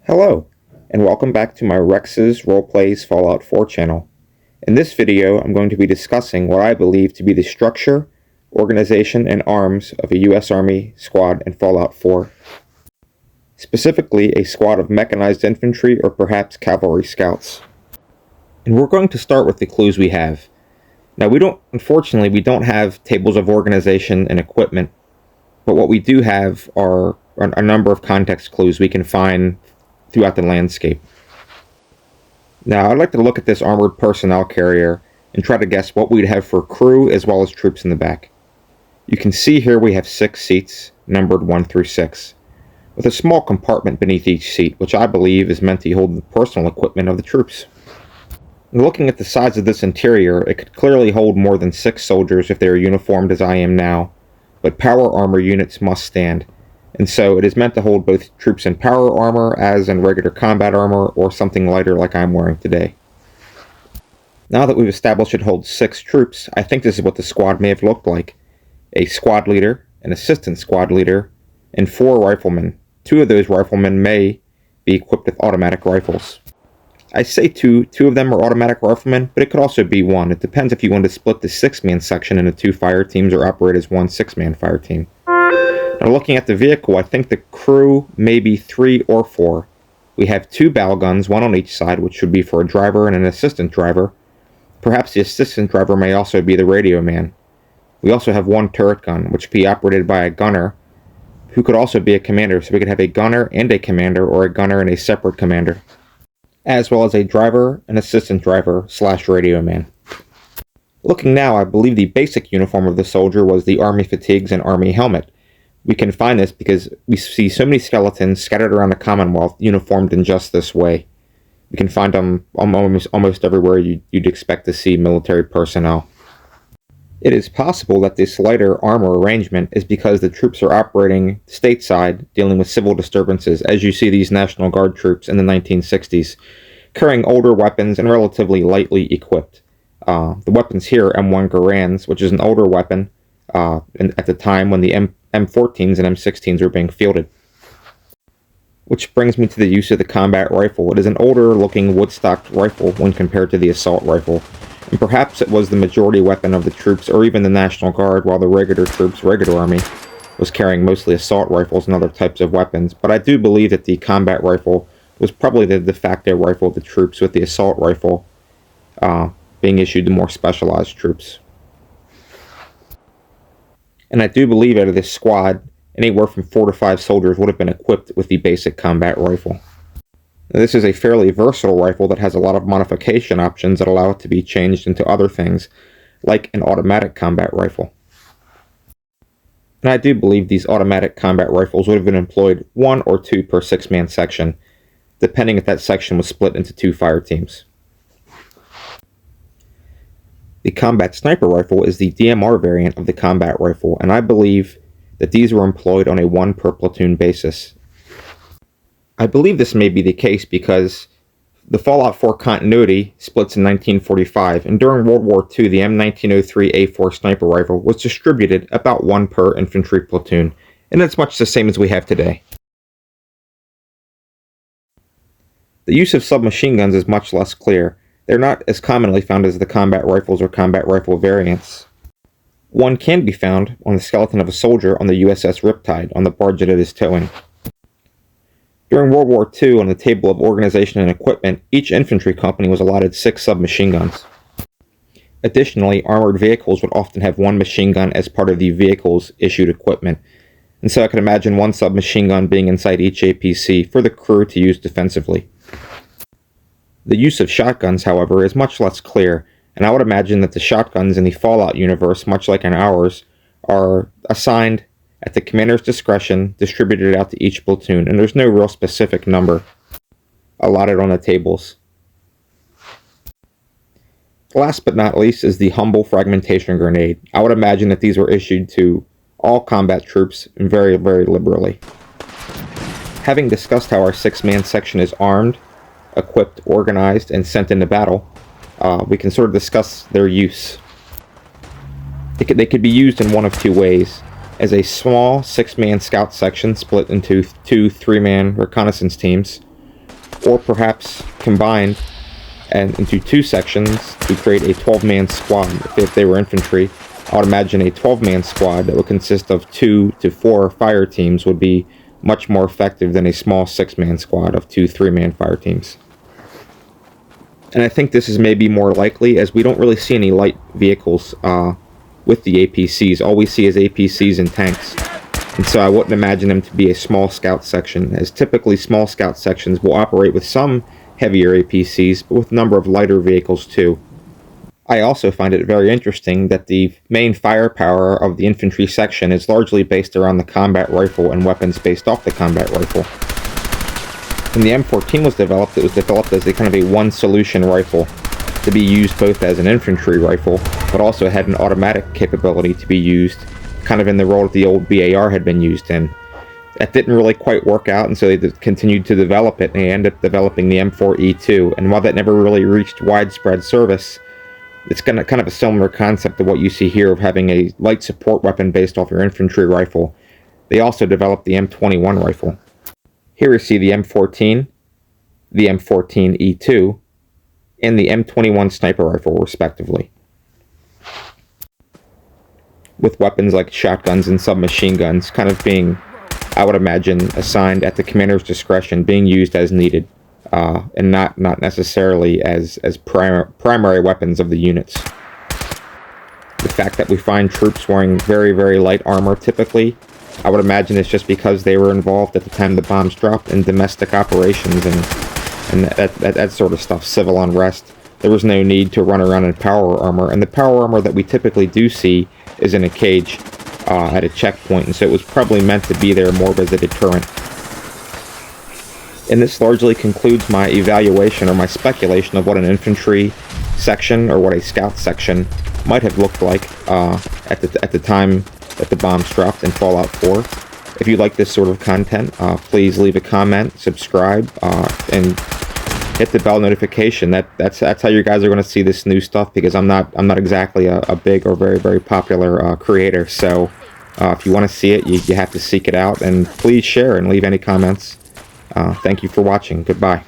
Hello, and welcome back to my Rex's Roleplays Fallout 4 channel. In this video, I'm going to be discussing what I believe to be the structure, organization, and arms of a U.S. Army squad in Fallout 4. Specifically, a squad of mechanized infantry or perhaps cavalry scouts. And we're going to start with the clues we have. Now, unfortunately, we don't have tables of organization and equipment, but what we do have are a number of context clues we can find throughout the landscape. Now, I'd like to look at this armored personnel carrier and try to guess what we'd have for crew as well as troops in the back. You can see here we have 6 seats, numbered 1 through 6, with a small compartment beneath each seat, which I believe is meant to hold the personal equipment of the troops. Looking at the size of this interior, it could clearly hold more than 6 soldiers if they are uniformed as I am now, but power armor units must stand, and so it is meant to hold both troops in power armor as in regular combat armor or something lighter like I'm wearing today. Now that we've established it holds 6 troops, I think this is what the squad may have looked like. A squad leader, an assistant squad leader, and 4 riflemen. 2 of those riflemen may be equipped with automatic rifles. I say two of them are automatic riflemen, but it could also be 1. It depends if you want to split the 6-man section into 2 fire teams or operate as one 6-man fire team. Now looking at the vehicle, I think the crew may be 3 or 4. We have 2 bow guns, 1 on each side, which should be for a driver and an assistant driver. Perhaps the assistant driver may also be the radio man. We also have 1 turret gun, which can be operated by a gunner, who could also be a commander, so we could have a gunner and a commander, or a gunner and a separate commander, as well as a driver, an assistant driver, / radio man. Looking now, I believe the basic uniform of the soldier was the army fatigues and army helmet. We can find this because we see so many skeletons scattered around the Commonwealth uniformed in just this way. We can find them almost everywhere you'd expect to see military personnel. It is possible that this lighter armor arrangement is because the troops are operating stateside, dealing with civil disturbances, as you see these National Guard troops in the 1960s, carrying older weapons and relatively lightly equipped. The weapons here are M1 Garands, which is an older weapon at the time when the M14s and M16s were being fielded. Which brings me to the use of the combat rifle. It is an older looking wood-stocked rifle when compared to the assault rifle, and perhaps it was the majority weapon of the troops or even the National Guard, while the regular army, was carrying mostly assault rifles and other types of weapons. But I do believe that the combat rifle was probably the de facto rifle of the troops, with the assault rifle being issued to more specialized troops. And I do believe out of this squad, anywhere from 4 to 5 soldiers would have been equipped with the basic combat rifle. Now, this is a fairly versatile rifle that has a lot of modification options that allow it to be changed into other things, like an automatic combat rifle. And I do believe these automatic combat rifles would have been employed 1 or 2 per 6-man section, depending if that section was split into 2 fire teams. The combat sniper rifle is the DMR variant of the combat rifle, and I believe that these were employed on a 1 per platoon basis. I believe this may be the case because the Fallout 4 continuity splits in 1945, and during World War II, the M1903A4 sniper rifle was distributed about 1 per infantry platoon, and it's much the same as we have today. The use of submachine guns is much less clear. They're not as commonly found as the combat rifles or combat rifle variants. One can be found on the skeleton of a soldier on the USS Riptide on the barge that it is towing. During World War II, on the table of organization and equipment, each infantry company was allotted 6 submachine guns. Additionally, armored vehicles would often have 1 machine gun as part of the vehicle's issued equipment, and so I can imagine 1 submachine gun being inside each APC for the crew to use defensively. The use of shotguns, however, is much less clear, and I would imagine that the shotguns in the Fallout universe, much like in ours, are assigned at the commander's discretion, distributed out to each platoon, and there's no real specific number allotted on the tables. Last but not least is the humble fragmentation grenade. I would imagine that these were issued to all combat troops very, very liberally. Having discussed how our 6-man section is armed, equipped, organized, and sent into battle, we can sort of discuss their use. They could be used in one of 2 ways: as a small 6-man scout section split into 2 3-man reconnaissance teams, or perhaps combined and into 2 sections to create a 12-man squad. If they were infantry, I would imagine a 12-man squad that would consist of 2 to 4 fire teams would be much more effective than a small 6-man squad of 2 3-man fire teams. And I think this is maybe more likely, as we don't really see any light vehicles with the APCs. All we see is APCs and tanks. And so I wouldn't imagine them to be a small scout section, as typically small scout sections will operate with some heavier APCs, but with a number of lighter vehicles too. I also find it very interesting that the main firepower of the infantry section is largely based around the combat rifle and weapons based off the combat rifle. When the M14 was developed, it was developed as a kind of a one-solution rifle to be used both as an infantry rifle, but also had an automatic capability to be used kind of in the role that the old BAR had been used in. That didn't really quite work out, and so they continued to develop it, and they ended up developing the M4E2. And while that never really reached widespread service, it's kind of a similar concept to what you see here of having a light support weapon based off your infantry rifle. They also developed the M21 rifle. Here we see the M14, the M14E2, and the M21 sniper rifle, respectively, with weapons like shotguns and submachine guns kind of being, I would imagine, assigned at the commander's discretion, being used as needed, and not necessarily as primary weapons of the units. The fact that we find troops wearing very, very light armor typically, I would imagine it's just because they were involved at the time the bombs dropped in domestic operations and that sort of stuff, civil unrest. There was no need to run around in power armor, and the power armor that we typically do see is in a cage at a checkpoint, and so it was probably meant to be there more as a deterrent. And this largely concludes my evaluation or my speculation of what an infantry section or what a scout section might have looked like at the time that the bombs dropped in Fallout 4. If you like this sort of content, please leave a comment, subscribe, and hit the bell notification. That's how you guys are going to see this new stuff, because I'm not exactly a big or very, very popular creator. So if you want to see it, you have to seek it out, and please share and leave any comments. Thank you for watching. Goodbye.